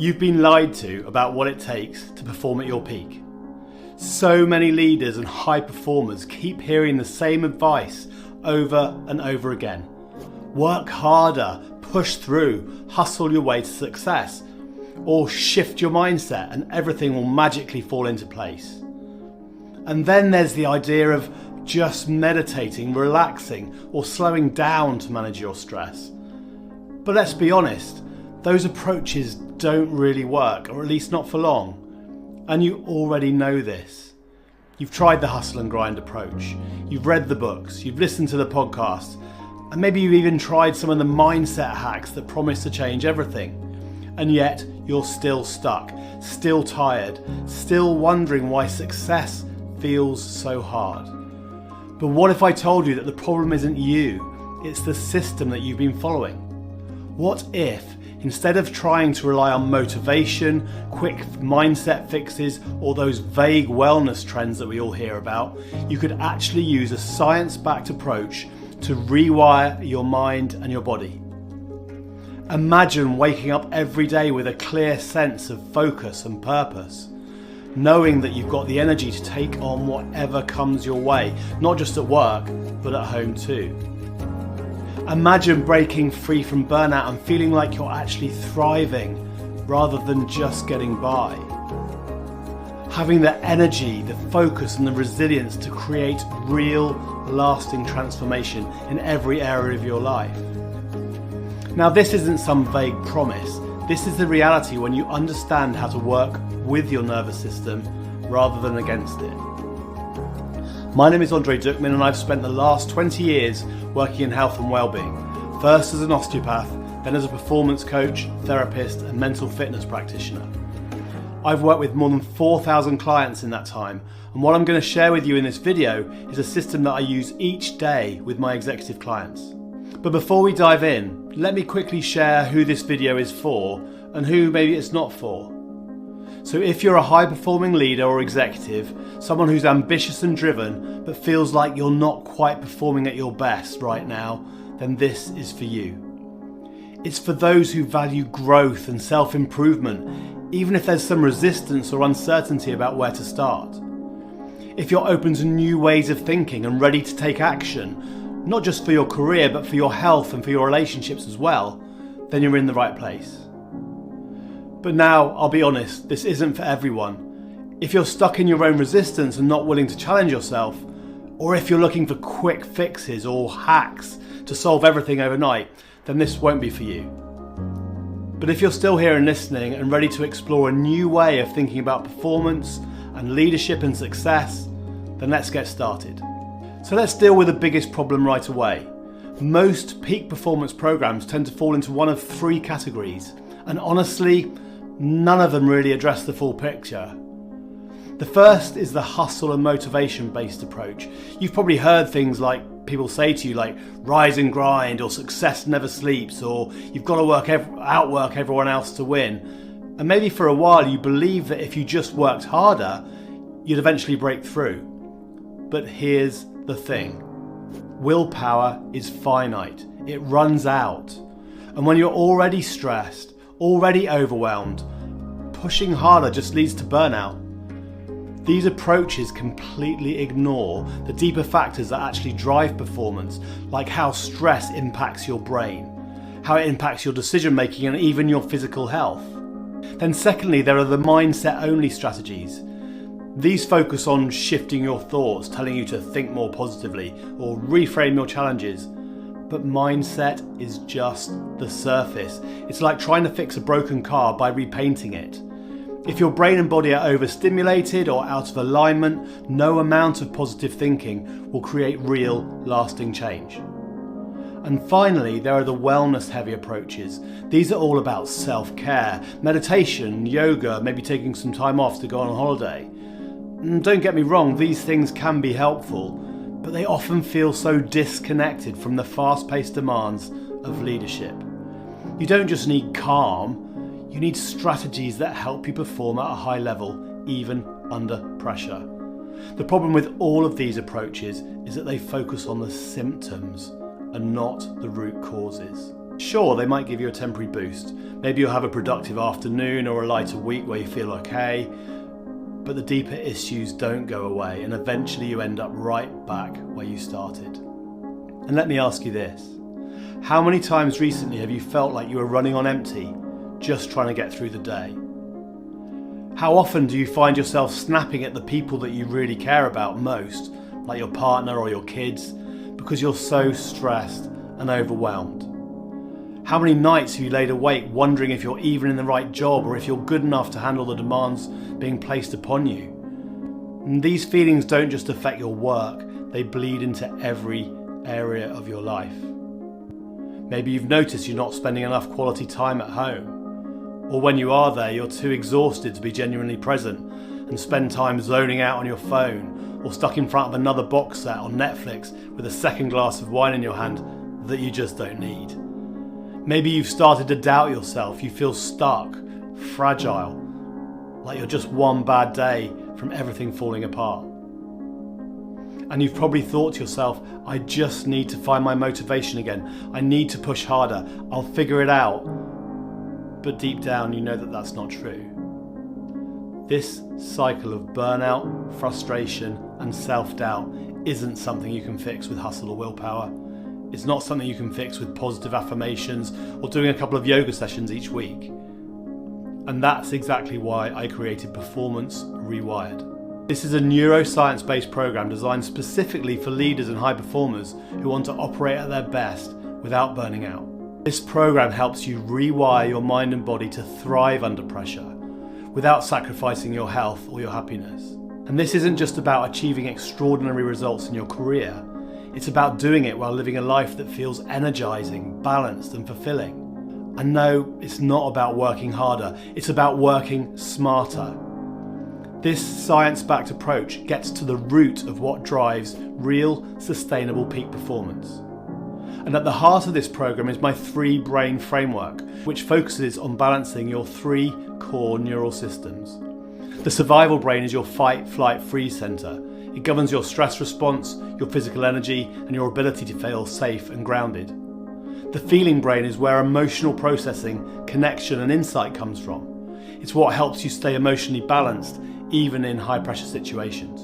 You've been lied to about what it takes to perform at your peak. So many leaders and high performers keep hearing the same advice over and over again. Work harder, push through, hustle your way to success, or shift your mindset and everything will magically fall into place. And then there's the idea of just meditating, relaxing, or slowing down to manage your stress. But let's be honest, those approaches don't really work, or at least not for long. And you already know this. You've tried the hustle and grind approach. You've read the books, you've listened to the podcasts, and maybe you've even tried some of the mindset hacks that promise to change everything. And yet you're still stuck, still tired, still wondering why success feels so hard. But what if I told you that the problem isn't you, it's the system that you've been following? What if, instead of trying to rely on motivation, quick mindset fixes, or those vague wellness trends that we all hear about, you could actually use a science-backed approach to rewire your mind and your body? Imagine waking up every day with a clear sense of focus and purpose, knowing that you've got the energy to take on whatever comes your way, not just at work, but at home too. Imagine breaking free from burnout and feeling like you're actually thriving rather than just getting by. Having the energy, the focus and the resilience to create real, lasting transformation in every area of your life. Now, this isn't some vague promise. This is the reality when you understand how to work with your nervous system rather than against it. My name is Andre Duckman and I've spent the last 20 years working in health and wellbeing, first as an osteopath, then as a performance coach, therapist and mental fitness practitioner. I've worked with more than 4,000 clients in that time, and what I'm going to share with you in this video is a system that I use each day with my executive clients. But before we dive in, let me quickly share who this video is for and who maybe it's not for. So if you're a high-performing leader or executive, someone who's ambitious and driven but feels like you're not quite performing at your best right now, then this is for you. It's for those who value growth and self-improvement, even if there's some resistance or uncertainty about where to start. If you're open to new ways of thinking and ready to take action, not just for your career but for your health and for your relationships as well, then you're in the right place. But now, I'll be honest, this isn't for everyone. If you're stuck in your own resistance and not willing to challenge yourself, or if you're looking for quick fixes or hacks to solve everything overnight, then this won't be for you. But if you're still here and listening and ready to explore a new way of thinking about performance and leadership and success, then let's get started. So let's deal with the biggest problem right away. Most peak performance programs tend to fall into one of three categories, and honestly, none of them really address the full picture. The first is the hustle and motivation based approach. You've probably heard things like people say to you like rise and grind, or success never sleeps, or you've got to outwork everyone else to win. And maybe for a while you believe that if you just worked harder, you'd eventually break through. But here's the thing. Willpower is finite. It runs out. And when you're already stressed, already overwhelmed, pushing harder just leads to burnout. These approaches completely ignore the deeper factors that actually drive performance, like how stress impacts your brain, how it impacts your decision making and even your physical health. Then secondly, there are the mindset-only strategies. These focus on shifting your thoughts, telling you to think more positively or reframe your challenges. But mindset is just the surface. It's like trying to fix a broken car by repainting it. If your brain and body are overstimulated or out of alignment, no amount of positive thinking will create real, lasting change. And finally, there are the wellness-heavy approaches. These are all about self-care, meditation, yoga, maybe taking some time off to go on holiday. And don't get me wrong, these things can be helpful, but they often feel so disconnected from the fast-paced demands of leadership. You don't just need calm, you need strategies that help you perform at a high level, even under pressure. The problem with all of these approaches is that they focus on the symptoms and not the root causes. Sure, they might give you a temporary boost. Maybe you'll have a productive afternoon or a lighter week where you feel okay, but the deeper issues don't go away, and eventually you end up right back where you started. And let me ask you this. How many times recently have you felt like you were running on empty, just trying to get through the day? How often do you find yourself snapping at the people that you really care about most, like your partner or your kids, because you're so stressed and overwhelmed? How many nights have you laid awake wondering if you're even in the right job or if you're good enough to handle the demands being placed upon you? And these feelings don't just affect your work, they bleed into every area of your life. Maybe you've noticed you're not spending enough quality time at home. Or when you are there, you're too exhausted to be genuinely present and spend time zoning out on your phone or stuck in front of another box set on Netflix with a second glass of wine in your hand that you just don't need. Maybe you've started to doubt yourself, you feel stuck, fragile, like you're just one bad day from everything falling apart. And you've probably thought to yourself, I just need to find my motivation again. I need to push harder. I'll figure it out. But deep down, you know that that's not true. This cycle of burnout, frustration, and self-doubt isn't something you can fix with hustle or willpower. It's not something you can fix with positive affirmations or doing a couple of yoga sessions each week. And that's exactly why I created Performance Rewired. This is a neuroscience-based program designed specifically for leaders and high performers who want to operate at their best without burning out. This program helps you rewire your mind and body to thrive under pressure without sacrificing your health or your happiness. And this isn't just about achieving extraordinary results in your career. It's about doing it while living a life that feels energizing, balanced, and fulfilling. And no, it's not about working harder. It's about working smarter. This science-backed approach gets to the root of what drives real, sustainable peak performance. And at the heart of this program is my 3-brain framework, which focuses on balancing your 3 core neural systems. The survival brain is your fight, flight, freeze center. It governs your stress response, your physical energy, and your ability to feel safe and grounded. The feeling brain is where emotional processing, connection, and insight comes from. It's what helps you stay emotionally balanced, even in high-pressure situations.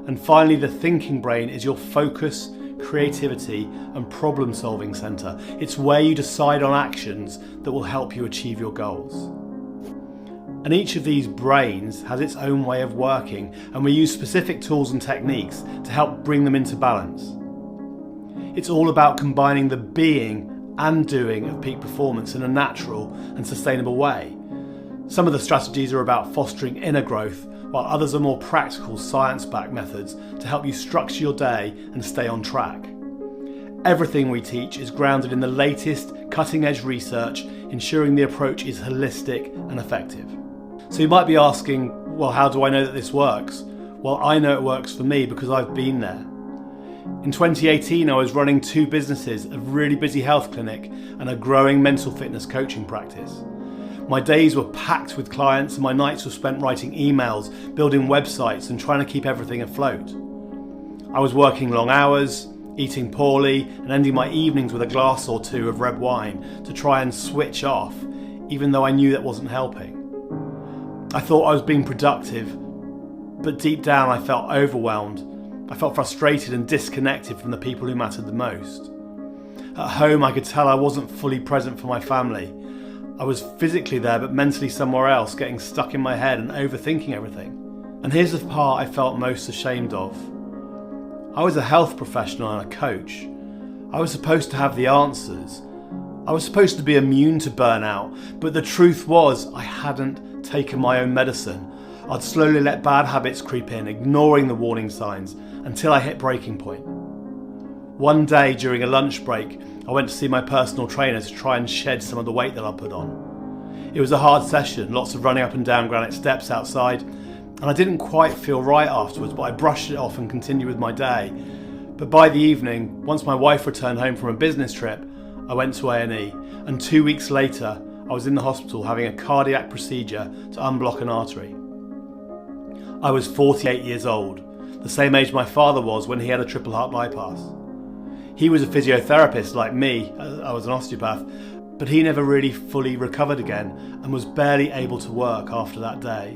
And finally, the thinking brain is your focus, creativity, and problem-solving center. It's where you decide on actions that will help you achieve your goals. And each of these brains has its own way of working, and we use specific tools and techniques to help bring them into balance. It's all about combining the being and doing of peak performance in a natural and sustainable way. Some of the strategies are about fostering inner growth, while others are more practical, science-backed methods to help you structure your day and stay on track. Everything we teach is grounded in the latest cutting-edge research, ensuring the approach is holistic and effective. So you might be asking, well, how do I know that this works? Well, I know it works for me because I've been there. In 2018, I was running 2 businesses, a really busy health clinic and a growing mental fitness coaching practice. My days were packed with clients and my nights were spent writing emails, building websites and trying to keep everything afloat. I was working long hours, eating poorly and ending my evenings with a glass or 2 of red wine to try and switch off, even though I knew that wasn't helping. I thought I was being productive, but deep down I felt overwhelmed. I felt frustrated and disconnected from the people who mattered the most. At home I could tell I wasn't fully present for my family. I was physically there but mentally somewhere else, getting stuck in my head and overthinking everything. And here's the part I felt most ashamed of. I was a health professional and a coach. I was supposed to have the answers. I was supposed to be immune to burnout, but the truth was I hadn't taken my own medicine. I'd slowly let bad habits creep in, ignoring the warning signs, until I hit breaking point. One day during a lunch break, I went to see my personal trainer to try and shed some of the weight that I put on. It was a hard session, lots of running up and down granite steps outside, and I didn't quite feel right afterwards, but I brushed it off and continued with my day. But by the evening, once my wife returned home from a business trip, I went to A&E, and 2 weeks later, I was in the hospital having a cardiac procedure to unblock an artery. I was 48 years old, the same age my father was when he had a triple heart bypass. He was a physiotherapist like me. I was an osteopath, but he never really fully recovered again and was barely able to work after that day.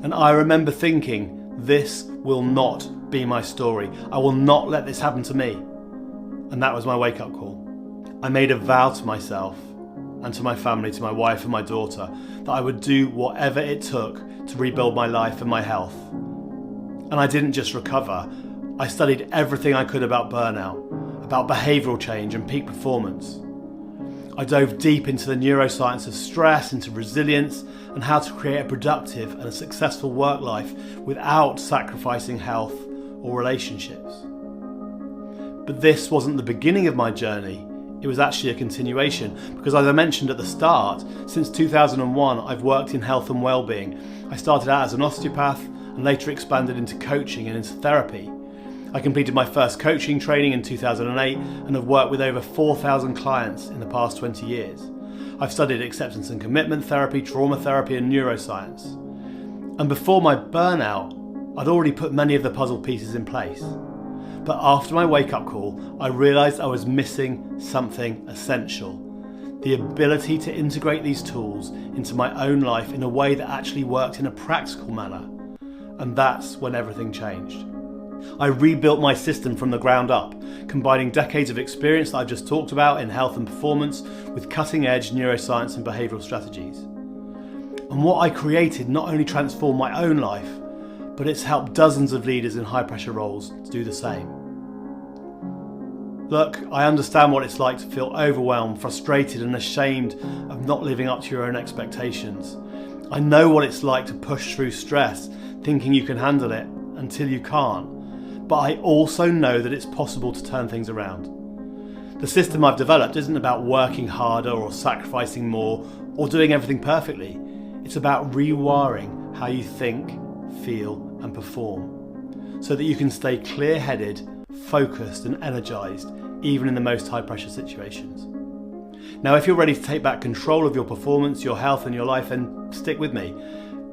And I remember thinking, this will not be my story. I will not let this happen to me. And that was my wake-up call. I made a vow to myself and to my family, to my wife and my daughter, that I would do whatever it took to rebuild my life and my health. And I didn't just recover. I studied everything I could about burnout, about behavioural change and peak performance. I dove deep into the neuroscience of stress, into resilience, and how to create a productive and a successful work life without sacrificing health or relationships. But this wasn't the beginning of my journey. It was actually a continuation, because as I mentioned at the start, since 2001 I've worked in health and wellbeing. I started out as an osteopath and later expanded into coaching and into therapy. I completed my first coaching training in 2008 and have worked with over 4,000 clients in the past 20 years. I've studied acceptance and commitment therapy, trauma therapy and neuroscience. And before my burnout, I'd already put many of the puzzle pieces in place. But after my wake-up call, I realised I was missing something essential. The ability to integrate these tools into my own life in a way that actually worked in a practical manner. And that's when everything changed. I rebuilt my system from the ground up, combining decades of experience that I've just talked about in health and performance with cutting-edge neuroscience and behavioural strategies. And what I created not only transformed my own life, but it's helped dozens of leaders in high-pressure roles to do the same. Look, I understand what it's like to feel overwhelmed, frustrated and ashamed of not living up to your own expectations. I know what it's like to push through stress, thinking you can handle it until you can't. But I also know that it's possible to turn things around. The system I've developed isn't about working harder or sacrificing more or doing everything perfectly. It's about rewiring how you think, feel and perform so that you can stay clear-headed, focused and energised even in the most high-pressure situations. Now, if you're ready to take back control of your performance, your health and your life, then stick with me.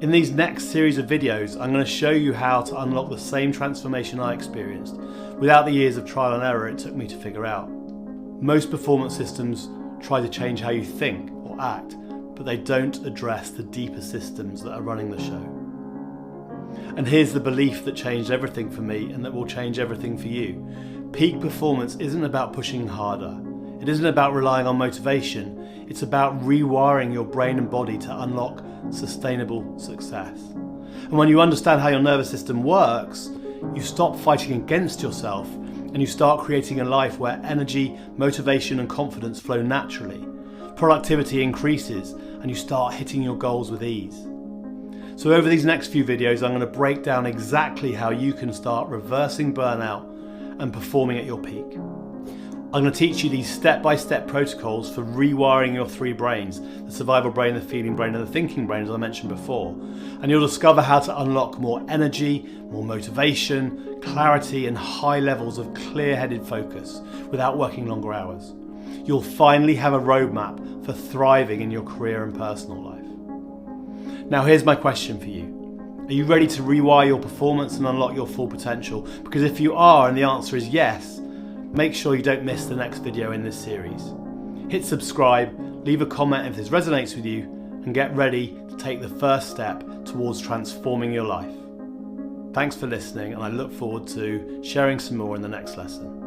In these next series of videos, I'm going to show you how to unlock the same transformation I experienced without the years of trial and error it took me to figure out. Most performance systems try to change how you think or act, but they don't address the deeper systems that are running the show. And here's the belief that changed everything for me and that will change everything for you. Peak performance isn't about pushing harder. It isn't about relying on motivation. It's about rewiring your brain and body to unlock sustainable success. And when you understand how your nervous system works, you stop fighting against yourself and you start creating a life where energy, motivation and confidence flow naturally. Productivity increases and you start hitting your goals with ease. So over these next few videos, I'm going to break down exactly how you can start reversing burnout and performing at your peak. I'm going to teach you these step-by-step protocols for rewiring your three brains, the survival brain, the feeling brain and the thinking brain, as I mentioned before. And you'll discover how to unlock more energy, more motivation, clarity and high levels of clear-headed focus without working longer hours. You'll finally have a roadmap for thriving in your career and personal life. Now here's my question for you. Are you ready to rewire your performance and unlock your full potential? Because if you are and the answer is yes, make sure you don't miss the next video in this series. Hit subscribe, leave a comment if this resonates with you, and get ready to take the first step towards transforming your life. Thanks for listening, and I look forward to sharing some more in the next lesson.